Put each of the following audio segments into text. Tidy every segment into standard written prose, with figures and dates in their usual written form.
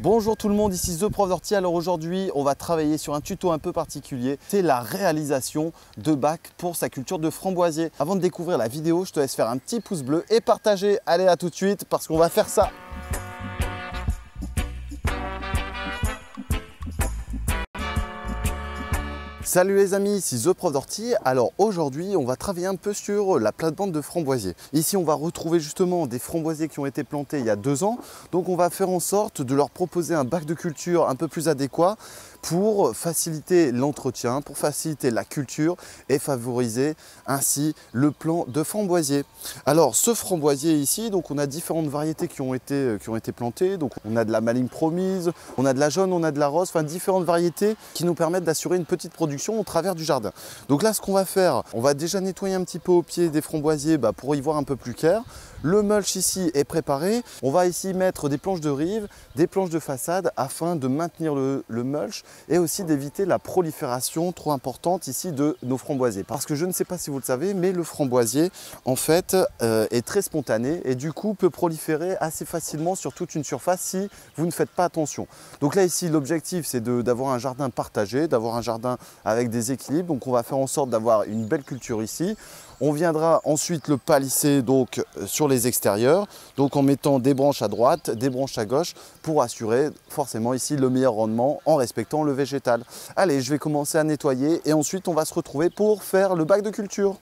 Bonjour tout le monde, ici The Prof d'Ortie. Alors aujourd'hui, on va travailler sur un tuto un peu particulier. C'est la réalisation de bacs pour sa culture de framboisier. Avant de découvrir la vidéo, je te laisse faire un petit pouce bleu et partager. Allez, à tout de suite parce qu'on va faire ça. Salut les amis, ici The Prof d'Ortie. Alors aujourd'hui, on va travailler un peu sur la plate-bande de framboisiers. Ici, on va retrouver justement des framboisiers qui ont été plantés il y a 2 ans. Donc on va faire en sorte de leur proposer un bac de culture un peu plus adéquat pour faciliter l'entretien, pour faciliter la culture et favoriser ainsi le plan de framboisier. Alors ce framboisier ici, donc on a différentes variétés qui ont été plantées. Donc on a de la maligne promise, on a de la jaune, on a de la rose, enfin différentes variétés qui nous permettent d'assurer une petite production au travers du jardin. Donc là, ce qu'on va faire, on va déjà nettoyer un petit peu au pied des framboisiers pour y voir un peu plus clair. Le mulch ici est préparé. On va ici mettre des planches de rive, des planches de façade afin de maintenir le mulch et aussi d'éviter la prolifération trop importante ici de nos framboisiers. Parce que je ne sais pas si vous le savez, mais le framboisier en fait est très spontané et du coup peut proliférer assez facilement sur toute une surface si vous ne faites pas attention. Donc là ici, l'objectif c'est d'avoir un jardin partagé, d'avoir un jardin avec des équilibres. Donc on va faire en sorte d'avoir une belle culture ici. On viendra ensuite le palisser donc sur les extérieurs, donc en mettant des branches à droite, des branches à gauche pour assurer forcément ici le meilleur rendement en respectant le végétal. Allez, je vais commencer à nettoyer et ensuite on va se retrouver pour faire le bac de culture.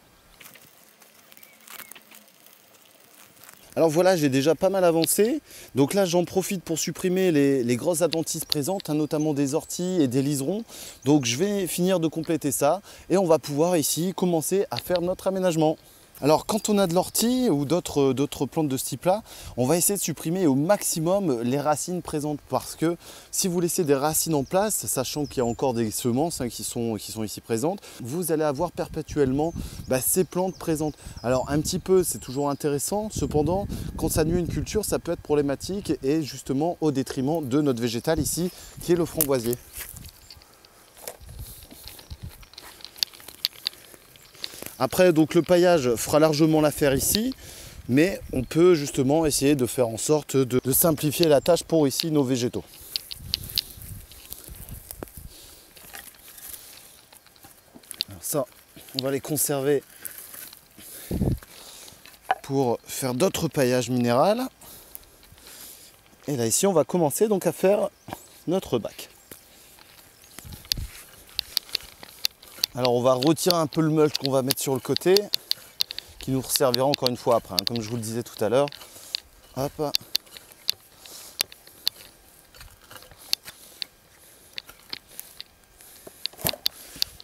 Alors voilà, j'ai déjà pas mal avancé. Donc là, j'en profite pour supprimer les grosses adventices présentes, notamment des orties et des liserons. Donc je vais finir de compléter ça et on va pouvoir ici commencer à faire notre aménagement. Alors quand on a de l'ortie ou d'autres plantes de ce type-là, on va essayer de supprimer au maximum les racines présentes parce que si vous laissez des racines en place, sachant qu'il y a encore des semences qui sont ici présentes, vous allez avoir perpétuellement ces plantes présentes. Alors un petit peu, c'est toujours intéressant, cependant, quand ça nuit une culture, ça peut être problématique et justement au détriment de notre végétal ici, qui est le framboisier. Après, donc le paillage fera largement l'affaire ici, mais on peut justement essayer de faire en sorte de simplifier la tâche pour ici nos végétaux. Alors ça, on va les conserver pour faire d'autres paillages minéraux. Et là ici, on va commencer donc à faire notre bac. Alors on va retirer un peu le mulch qu'on va mettre sur le côté, qui nous servira encore une fois après, comme je vous le disais tout à l'heure. Hop.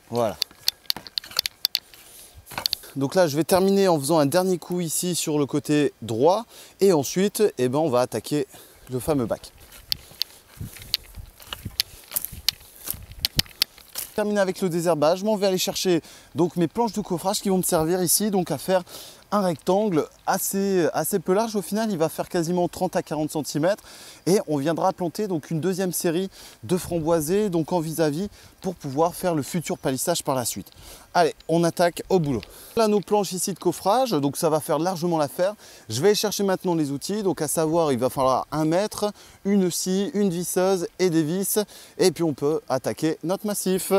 Voilà. Donc là je vais terminer en faisant un dernier coup ici sur le côté droit et ensuite on va attaquer le fameux bac. Terminé avec le désherbage, je m'en vais aller chercher donc mes planches de coffrage qui vont me servir ici donc à faire un rectangle assez peu large. Au final, il va faire quasiment 30 à 40 cm et on viendra planter donc une deuxième série de framboisiers donc en vis-à-vis pour pouvoir faire le futur palissage par la suite. Allez, on attaque au boulot. Là, nos planches ici de coffrage, donc ça va faire largement l'affaire. Je vais chercher maintenant les outils, donc à savoir, il va falloir un mètre, une scie, une visseuse et des vis, et puis on peut attaquer notre massif.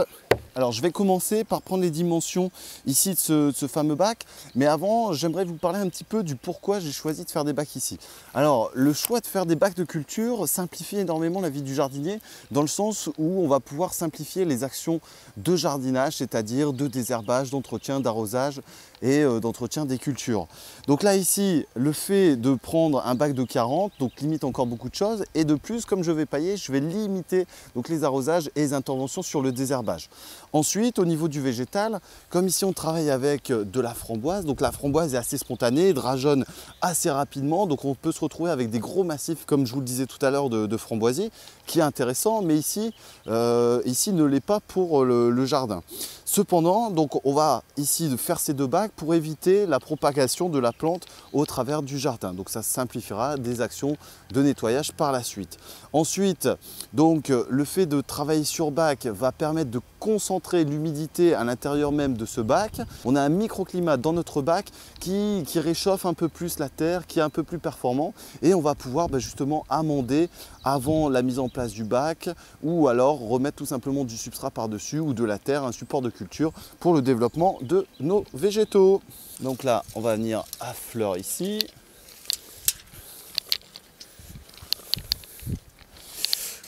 Alors je vais commencer par prendre les dimensions ici de ce fameux bac, mais avant j'aimerais vous parler un petit peu du pourquoi j'ai choisi de faire des bacs ici. Alors le choix de faire des bacs de culture simplifie énormément la vie du jardinier dans le sens où on va pouvoir simplifier les actions de jardinage, c'est-à-dire de désherbage, d'entretien, d'arrosage et d'entretien des cultures. Donc là ici, le fait de prendre un bac de 40, donc limite encore beaucoup de choses, et de plus, comme je vais pailler, je vais limiter donc les arrosages et les interventions sur le désherbage. Ensuite, au niveau du végétal, comme ici on travaille avec de la framboise, donc la framboise est assez spontanée, drageonne assez rapidement, donc on peut se retrouver avec des gros massifs, comme je vous le disais tout à l'heure, de framboisiers, qui est intéressant, mais ici ne l'est pas pour le jardin. Cependant, donc on va ici faire ces 2 bacs pour éviter la propagation de la plante au travers du jardin. Donc ça simplifiera des actions de nettoyage par la suite. Ensuite, donc le fait de travailler sur bac va permettre de concentrer l'humidité à l'intérieur même de ce bac. On a un microclimat dans notre bac qui réchauffe un peu plus la terre, qui est un peu plus performant et on va pouvoir justement amender avant la mise en place du bac ou alors remettre tout simplement du substrat par-dessus ou de la terre, un support de culture pour le développement de nos végétaux. Donc là, on va venir à fleur ici.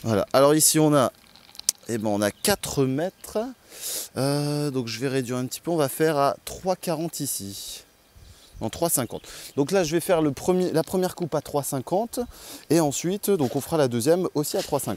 Voilà, alors ici on a, on a 4 mètres, donc je vais réduire un petit peu, on va faire à 3,40 ici, non 3,50. Donc là je vais faire la première coupe à 3,50 et ensuite donc on fera la deuxième aussi à 3,50.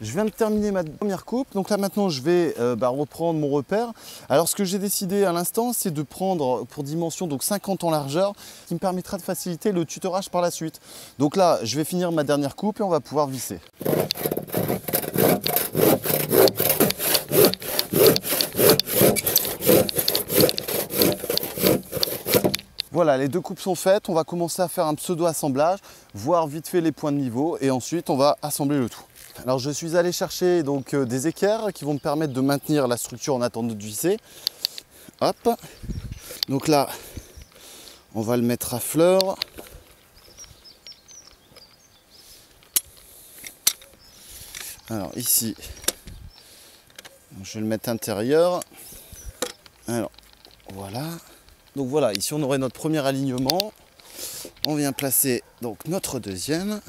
Je viens de terminer ma première coupe, donc là maintenant je vais reprendre mon repère. Alors ce que j'ai décidé à l'instant, c'est de prendre pour dimension donc 50 en largeur, ce qui me permettra de faciliter le tutorage par la suite. Donc là, je vais finir ma dernière coupe et on va pouvoir visser. Voilà, les 2 coupes sont faites, on va commencer à faire un pseudo-assemblage, voir vite fait les points de niveau et ensuite on va assembler le tout. Alors je suis allé chercher donc des équerres qui vont me permettre de maintenir la structure en attendant de visser. Hop, donc là on va le mettre à fleur. Alors ici, je vais le mettre intérieur. Alors voilà. Donc voilà, ici on aurait notre premier alignement. On vient placer donc notre deuxième.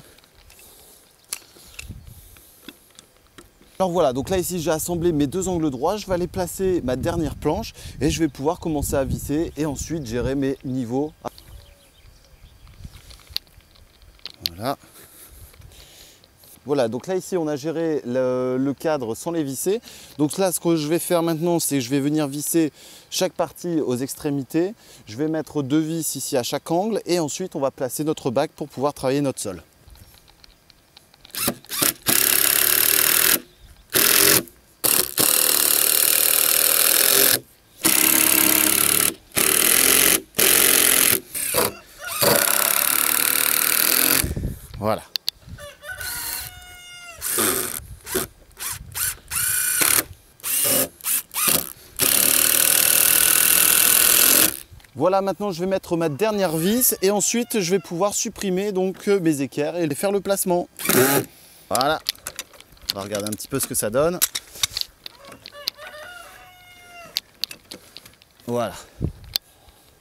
Alors voilà, donc là ici j'ai assemblé mes 2 angles droits, je vais aller placer ma dernière planche et je vais pouvoir commencer à visser et ensuite gérer mes niveaux. Voilà. Voilà, donc là ici on a géré le cadre sans les visser. Donc là ce que je vais faire maintenant, c'est que je vais venir visser chaque partie aux extrémités. Je vais mettre 2 vis ici à chaque angle et ensuite on va placer notre bac pour pouvoir travailler notre sol. Voilà. Voilà, maintenant je vais mettre ma dernière vis et ensuite je vais pouvoir supprimer donc mes équerres et faire le placement. Voilà. On va regarder un petit peu ce que ça donne. Voilà.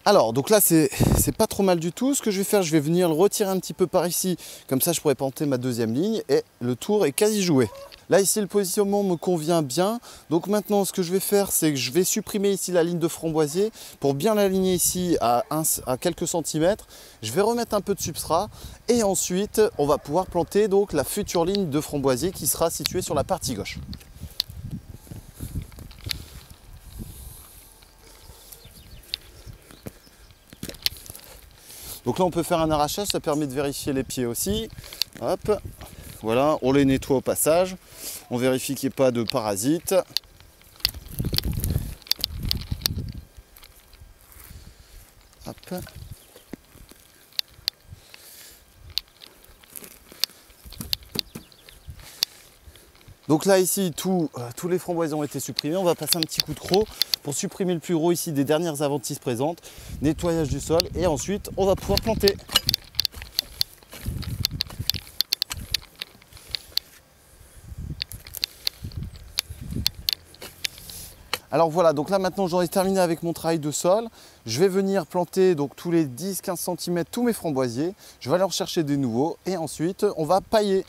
Alors, donc là, c'est pas trop mal du tout. Ce que je vais faire, je vais venir le retirer un petit peu par ici. Comme ça, je pourrais planter ma deuxième ligne et le tour est quasi joué. Là, ici, le positionnement me convient bien. Donc maintenant, ce que je vais faire, c'est que je vais supprimer ici la ligne de framboisier pour bien l'aligner ici à quelques centimètres. Je vais remettre un peu de substrat et ensuite, on va pouvoir planter donc la future ligne de framboisier qui sera située sur la partie gauche. Donc là on peut faire un arrachage, ça permet de vérifier les pieds aussi. Hop, voilà, on les nettoie au passage. On vérifie qu'il n'y ait pas de parasites. Hop. Donc là ici tous les framboisiers ont été supprimés. On va passer un petit coup de croc pour supprimer le plus gros ici des dernières adventices présentes. Nettoyage du sol et ensuite on va pouvoir planter. Alors voilà, donc là maintenant j'en ai terminé avec mon travail de sol. Je vais venir planter donc tous les 10-15 cm tous mes framboisiers. Je vais aller en chercher des nouveaux et ensuite on va pailler.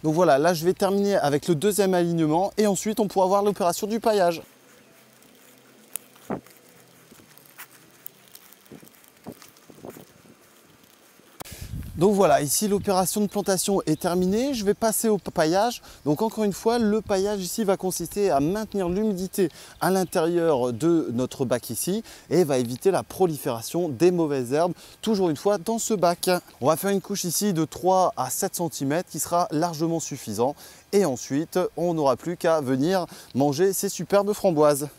Donc voilà, là je vais terminer avec le deuxième alignement et ensuite on pourra voir l'opération du paillage. Donc voilà, ici l'opération de plantation est terminée. Je vais passer au paillage. Donc encore une fois, le paillage ici va consister à maintenir l'humidité à l'intérieur de notre bac ici et va éviter la prolifération des mauvaises herbes, toujours une fois dans ce bac. On va faire une couche ici de 3 à 7 cm qui sera largement suffisant. Et ensuite, on n'aura plus qu'à venir manger ces superbes framboises.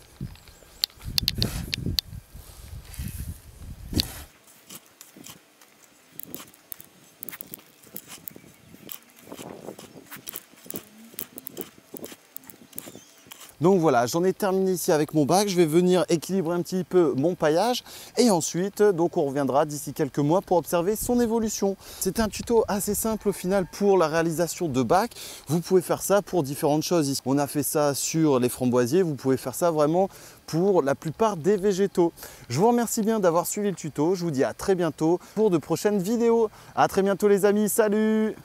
Donc voilà, j'en ai terminé ici avec mon bac. Je vais venir équilibrer un petit peu mon paillage et ensuite, donc on reviendra d'ici quelques mois pour observer son évolution. C'est un tuto assez simple au final pour la réalisation de bac. Vous pouvez faire ça pour différentes choses. Ici, on a fait ça sur les framboisiers. Vous pouvez faire ça vraiment pour la plupart des végétaux. Je vous remercie bien d'avoir suivi le tuto. Je vous dis à très bientôt pour de prochaines vidéos. À très bientôt les amis. Salut!